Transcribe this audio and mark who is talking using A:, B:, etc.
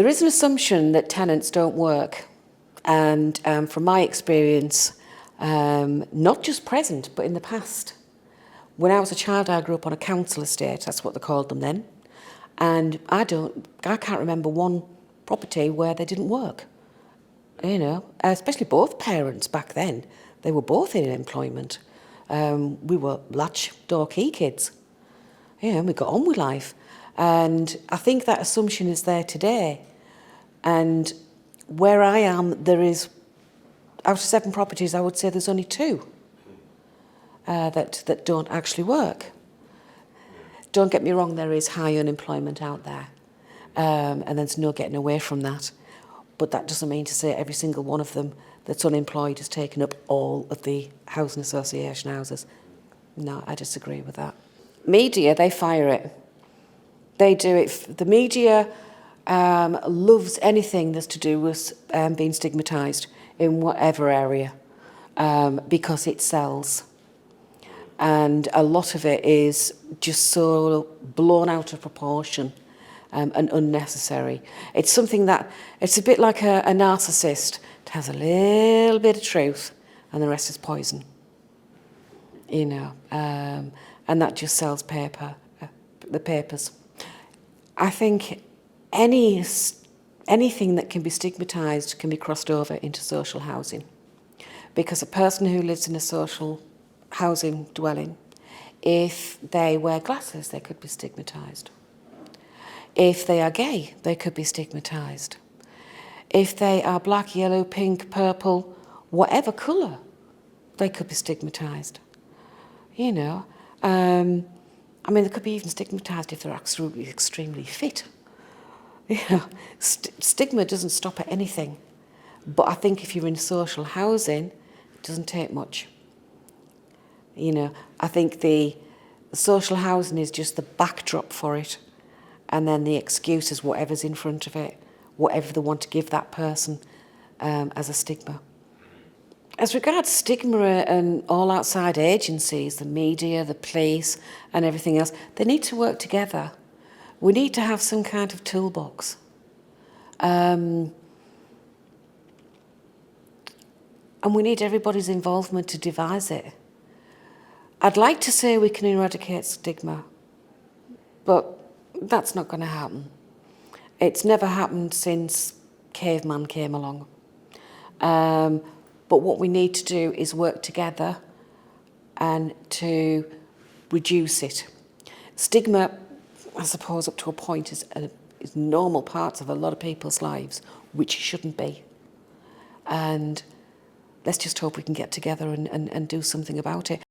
A: There is an assumption that tenants don't work, and from my experience, not just present but in the past. When I was a child, I grew up on a council estate, that's what they called them then, and I can't remember one property where they didn't work. You know, especially both parents back then, they were both in employment. We were latch door key kids. You know, we got on with life. And I think that assumption is there today. And where I am, there is, out of 7 properties, I would say there's only 2 that don't actually work. Don't get me wrong, there is high unemployment out there. And there's no getting away from that. But that doesn't mean to say every single one of them that's unemployed has taken up all of the housing association houses. No, I disagree with that. Media, they fire it. They do it. The media loves anything that's to do with being stigmatised in whatever area because it sells. And a lot of it is just so blown out of proportion and unnecessary. It's something that, it's a bit like a narcissist. It has a little bit of truth and the rest is poison. You know, and that just sells paper, the papers. I think anything that can be stigmatised can be crossed over into social housing, because a person who lives in a social housing dwelling, if they wear glasses, they could be stigmatised. If they are gay, they could be stigmatised. If they are black, yellow, pink, purple, whatever colour, they could be stigmatised. You know, I mean, they could be even stigmatised if they're absolutely extremely fit. You know, stigma doesn't stop at anything. But I think if you're in social housing, it doesn't take much. You know, I think the social housing is just the backdrop for it. And then the excuse is whatever's in front of it, whatever they want to give that person as a stigma. As regards stigma and all outside agencies, the media, the police and everything else, they need to work together. We need to have some kind of toolbox. And we need everybody's involvement to devise it. I'd like to say we can eradicate stigma, but that's not going to happen. It's never happened since caveman came along. But what we need to do is work together and to reduce it. Stigma, I suppose, up to a point is normal parts of a lot of people's lives, which it shouldn't be. And let's just hope we can get together and do something about it.